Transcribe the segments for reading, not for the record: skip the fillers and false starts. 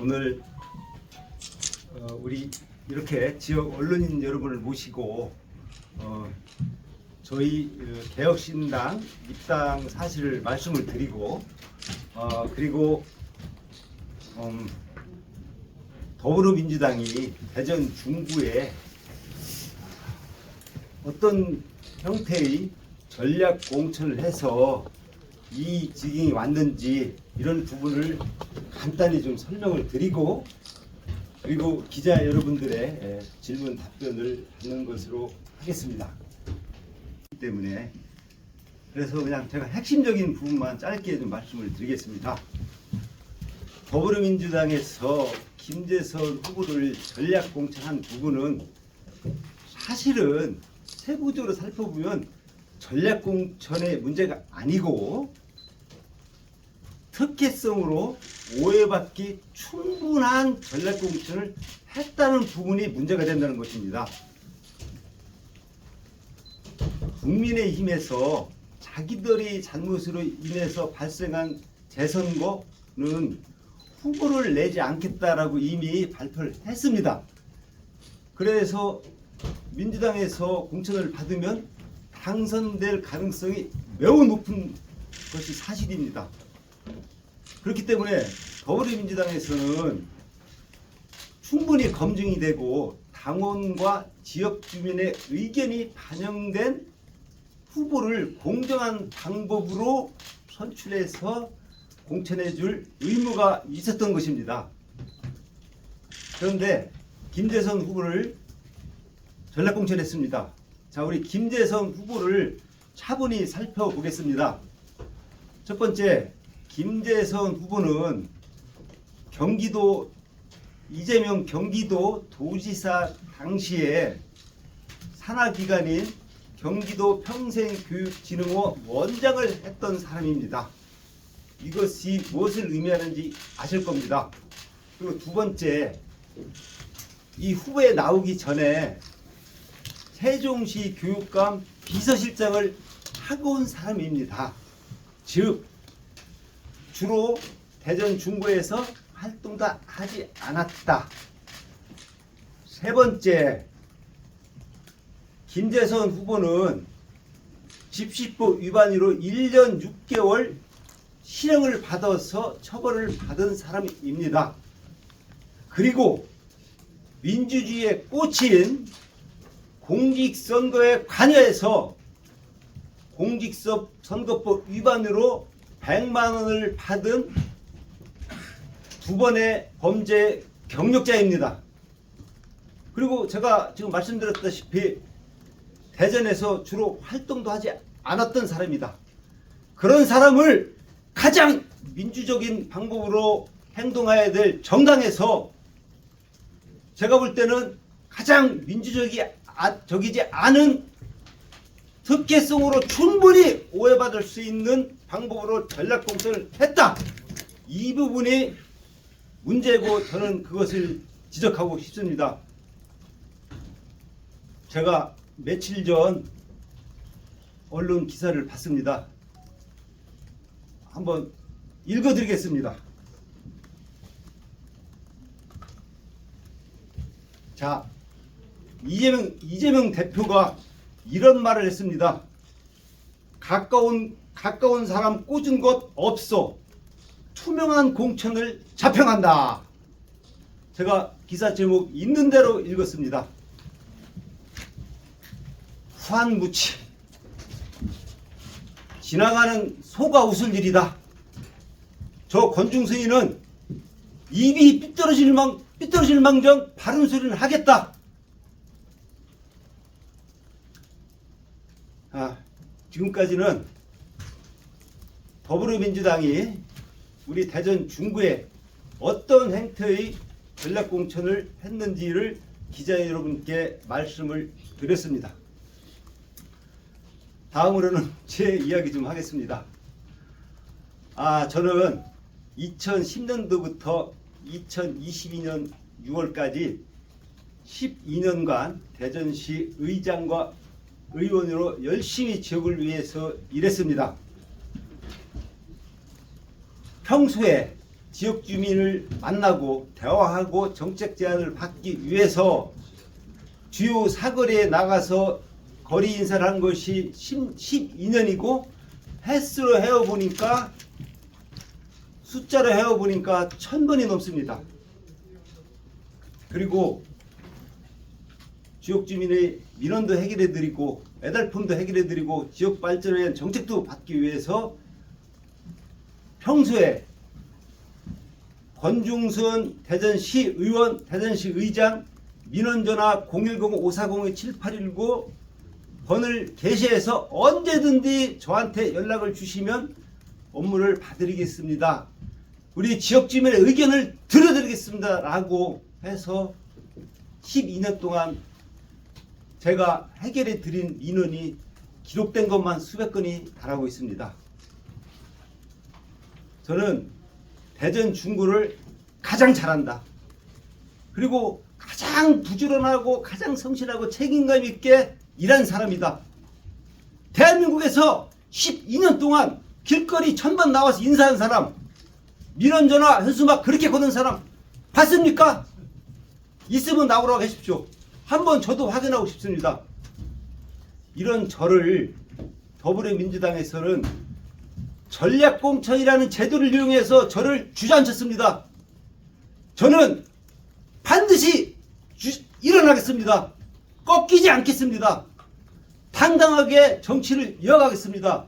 오늘 우리 이렇게 지역 언론인 여러분을 모시고 저희 개혁신당 입당 사실을 말씀을 드리고 그리고 더불어민주당이 대전 중구에 어떤 형태의 전략 공천을 해서 이 지경이 왔는지 이런 부분을 간단히 좀 설명을 드리고 그리고 기자 여러분들의 질문 답변을 하는 것으로 하겠습니다. 때문에 그래서 그냥 제가 핵심적인 부분만 짧게 좀 말씀을 드리겠습니다. 더불어민주당에서 김재선 후보를 전략 공천한 부분은 사실은 세부적으로 살펴보면 전략 공천의 문제가 아니고 특혜성으로 오해받기 충분한 전략 공천을 했다는 부분이 문제가 된다는 것입니다. 국민의힘에서 자기들이 잘못으로 인해서 발생한 재선거는 후보를 내지 않겠다라고 이미 발표를 했습니다. 그래서 민주당에서 공천을 받으면 당선될 가능성이 매우 높은 것이 사실입니다. 그렇기 때문에 더불어민주당에서는 충분히 검증이 되고 당원과 지역 주민의 의견이 반영된 후보를 공정한 방법으로 선출해서 공천해 줄 의무가 있었던 것입니다. 그런데 김재선 후보를 전략 공천했습니다. 자, 우리 김재선 후보를 차분히 살펴보겠습니다. 첫 번째, 김재선 후보는 이재명 경기도 도지사 당시에 산하기관인 경기도 평생교육진흥원 원장을 했던 사람입니다. 이것이 무엇을 의미하는지 아실 겁니다. 그리고 두 번째, 이 후보에 나오기 전에 세종시 교육감 비서실장을 하고 온 사람입니다. 즉 주로 대전 중구에서 활동도 하지 않았다. 세 번째, 김재선 후보는 집시법 위반으로 1년 6개월 실형을 받아서 처벌을 받은 사람입니다. 그리고 민주주의에 꽂힌 공직선거에 관여해서 공직선거법 위반으로 100만 원을 받은 두 번의 범죄 경력자입니다. 그리고 제가 지금 말씀드렸다시피 대전에서 주로 활동도 하지 않았던 사람이다. 그런 사람을 가장 민주적인 방법으로 행동해야 될 정당에서 제가 볼 때는 가장 민주적이지 않은 특혜성으로 충분히 오해받을 수 있는 방법으로 전략 공천을 했다. 이 부분이 문제고 저는 그것을 지적하고 싶습니다. 제가 며칠 전 언론 기사를 봤습니다. 한번 읽어드리겠습니다. 자, 이재명 대표가 이런 말을 했습니다. 가까운 사람 꽂은 것 없어. 투명한 공천을 자평한다. 제가 기사 제목 있는 대로 읽었습니다. 후한무치. 지나가는 소가 웃을 일이다. 저 권중서이는 입이 삐뚤어질 망정 바른 소리는 하겠다. 지금까지는 더불어민주당이 우리 대전 중구에 어떤 행태의 전략공천을 했는지를 기자 여러분께 말씀을 드렸습니다. 다음으로는 제 이야기 좀 하겠습니다. 저는 2010년도부터 2022년 6월까지 12년간 대전시 의장과 의원으로 열심히 지역을 위해서 일했습니다. 평소에 지역 주민을 만나고 대화하고 정책 제안을 받기 위해서 주요 사거리에 나가서 거리 인사를 한 것이 12년이고 횟수로 헤어보니까 숫자로 헤어보니까 1000번이 넘습니다. 그리고 지역 주민의 민원도 해결해드리고 애달품도 해결해드리고 지역 발전에 대한 정책도 받기 위해서 평소에 권중선 대전시 의원, 대전시 의장 민원전화 010-540-7819 번을 게시해서 언제든지 저한테 연락을 주시면 업무를 봐드리겠습니다. 우리 지역 주민의 의견을 들어드리겠습니다. 라고 해서 12년 동안 제가 해결해 드린 민원이 기록된 것만 수백 건이 달하고 있습니다. 저는 대전 중구를 가장 잘한다. 그리고 가장 부지런하고 가장 성실하고 책임감 있게 일한 사람이다. 대한민국에서 12년 동안 길거리 1000번 나와서 인사한 사람, 민원 전화 현수막 그렇게 거는 사람 봤습니까? 있으면 나오라고 하십시오. 한번 저도 확인하고 싶습니다. 이런 저를 더불어민주당에서는 전략공천이라는 제도를 이용해서 저를 주저앉혔습니다. 저는 반드시 일어나겠습니다. 꺾이지 않겠습니다. 당당하게 정치를 이어가겠습니다.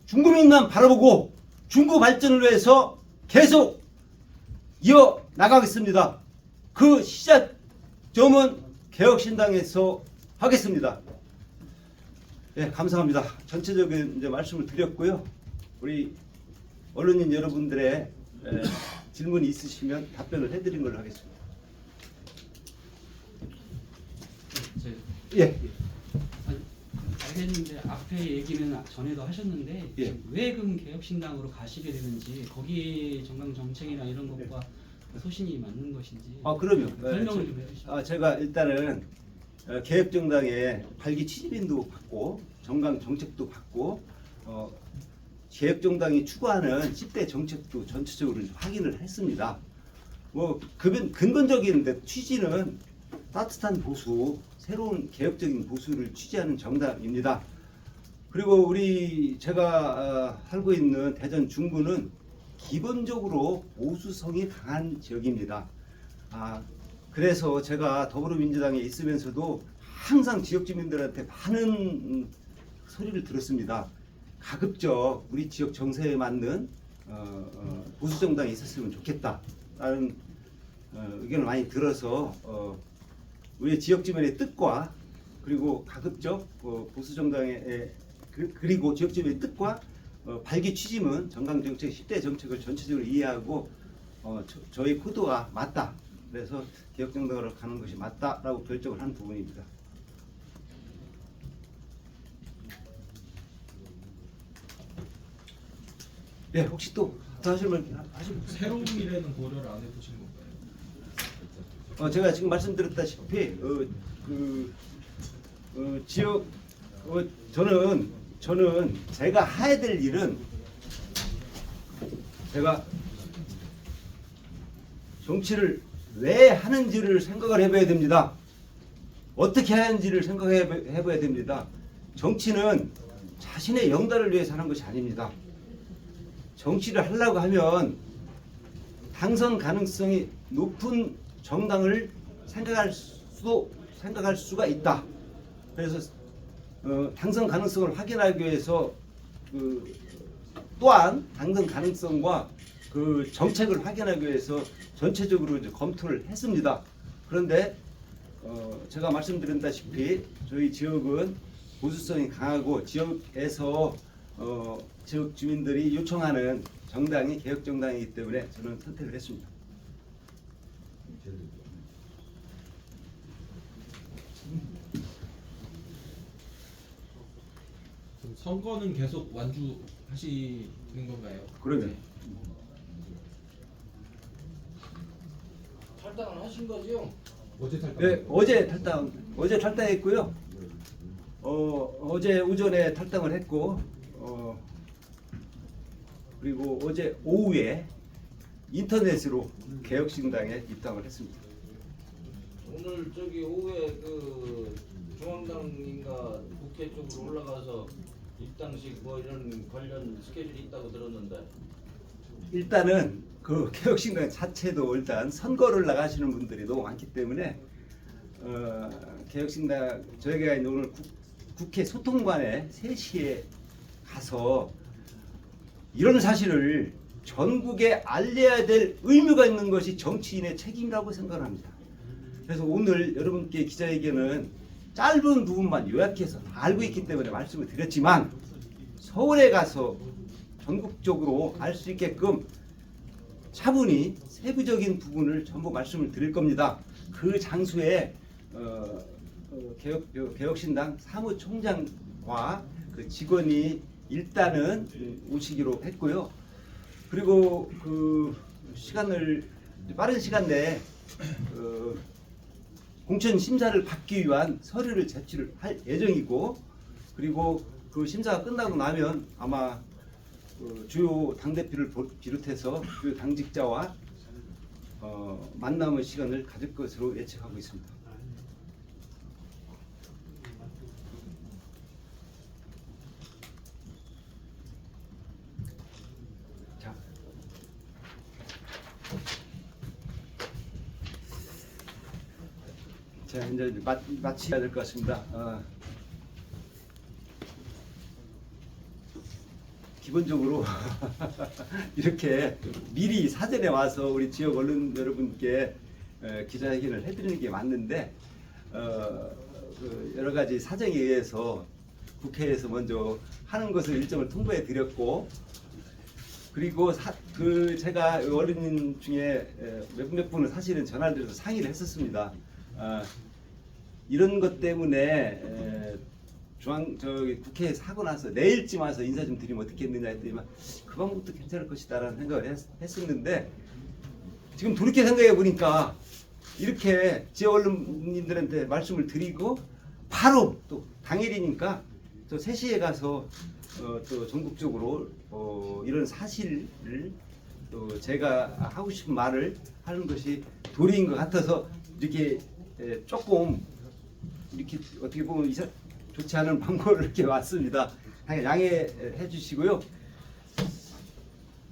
중구민만 바라보고 중구 발전을 위해서 계속 이어나가겠습니다. 그 시작점은 개혁신당에서 하겠습니다. 네, 감사합니다. 전체적인 이제 말씀을 드렸고요. 우리 언론인 여러분들의 질문이 있으시면 답변을 해드린 걸로 하겠습니다. 예. 알겠는데 앞에 얘기는 전에도 하셨는데 예. 왜 그럼 개혁신당으로 가시게 되는지 거기 정강 정책이나 이런 것과 소신이 맞는 것인지 그럼요. 설명을 좀 해주시죠. 제가 일단은 개혁정당의 발기 취지인도 받고 정강 정책도 받고 개혁정당이 추구하는 10대 정책도 전체적으로 확인을 했습니다. 뭐 근본적인 취지는 따뜻한 보수, 새로운 개혁적인 보수를 취지하는 정당입니다. 그리고 제가 살고 있는 대전 중구는 기본적으로 보수성이 강한 지역입니다. 그래서 제가 더불어민주당에 있으면서도 항상 지역 주민들한테 많은 소리를 들었습니다. 가급적 우리 지역 정세에 맞는 보수 정당이 있었으면 좋겠다라는 의견을 많이 들어서 우리 지역 주민의 뜻과 그리고 가급적 보수 정당의 그리고 지역 주민의 뜻과 발기 취지는 정강 정책, 10대 정책을 전체적으로 이해하고 저희 코드가 맞다. 그래서 개혁 정당으로 가는 것이 맞다라고 결정을 한 부분입니다. 네, 혹시 또 하실 말 하시면 새로운 미래는 고려를 안 해보신 건가요? 제가 지금 말씀드렸다시피 지역 저는 제가 해야 될 일은 제가 정치를 왜 하는지를 생각을 해봐야 됩니다. 어떻게 하는지를 생각해봐야 됩니다. 정치는 자신의 영달을 위해서 하는 것이 아닙니다. 정치를 하려고 하면 당선 가능성이 높은 정당을 생각할 수가 있다. 그래서 당선 가능성을 확인하기 위해서 또한 당선 가능성과 그 정책을 확인하기 위해서 전체적으로 이제 검토를 했습니다. 그런데 제가 말씀드렸다시피 저희 지역은 보수성이 강하고 지역에서 지역 주민들이 요청하는 정당이 개혁 정당이기 때문에 저는 선택을 했습니다. 그럼 선거는 계속 완주하시는 건가요? 그러면 탈당을 하신 거죠? 어제 탈당? 네, 어제 탈당했고요. 어제 오전에 탈당을 했고 그리고 어제 오후에 인터넷으로 개혁신당에 입당을 했습니다. 오늘 저기 오후에 그 중앙당인가 국회 쪽으로 올라가서 입당식 뭐 이런 관련 스케줄이 있다고 들었는데 일단은 그 개혁신당 자체도 일단 선거를 나가시는 분들이 너무 많기 때문에 개혁신당 저희가 이제 오늘 국회 소통관에 3시에 가서 이런 사실을 전국에 알려야 될 의무가 있는 것이 정치인의 책임이라고 생각합니다. 그래서 오늘 여러분께 기자회견은 짧은 부분만 요약해서 다 알고 있기 때문에 말씀을 드렸지만 서울에 가서 전국적으로 알 수 있게끔 차분히 세부적인 부분을 전부 말씀을 드릴 겁니다. 그 장소에 개혁신당 사무총장과 그 직원이 일단은 오시기로 했고요. 그리고 그 시간을 빠른 시간 내에 공천 심사를 받기 위한 서류를 제출을 할 예정이고, 그리고 그 심사가 끝나고 나면 아마 주요 당대표를 비롯해서 주요 당직자와 만남의 시간을 가질 것으로 예측하고 있습니다. 자, 이제 마쳐야 될 것 같습니다. 기본적으로 이렇게 미리 사전에 와서 우리 지역 언론 여러분께 기자회견을 해드리는 게 맞는데 그 여러 가지 사정에 의해서 국회에서 먼저 하는 것을 일정을 통보해 드렸고, 그리고 제가 어린이 중에 몇몇 분은 사실은 전화를 드려서 상의를 했었습니다. 이런 것 때문에 국회에 사고 나서 내일쯤 와서 인사 좀 드리면 어떻겠느냐 했더니만 그 방법도 괜찮을 것이다라는 생각을 했었는데, 지금 돌이켜 생각해 보니까 이렇게 지역 언론인들한테 말씀을 드리고 바로 또 당일이니까 저 3시에 가서 또 전국적으로 이런 사실을 또 제가 하고 싶은 말을 하는 것이 도리인 것 같아서 이렇게 조금 이렇게 어떻게 보면 좋지 않은 방법을 이렇게 왔습니다. 양해해 주시고요.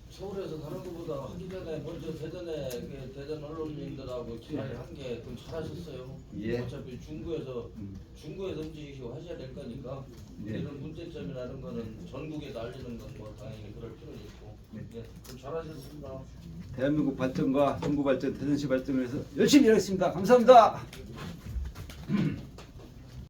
서울에서 다른 것보다 하기 전에 먼저 대전 언론인들하고 기사를 한 게 좀 잘하셨어요. 예. 어차피 중구에서 움직이시고 하셔야 될 거니까 예. 이런 문제점이나 이런 거는 전국에도 알리는 건 뭐 당연히 그럴 필요는 있고 예. 좀 잘하셨습니다. 대한민국 발전과 전국 발전, 대전시 발전을 위해서 열심히 하겠습니다. 감사합니다.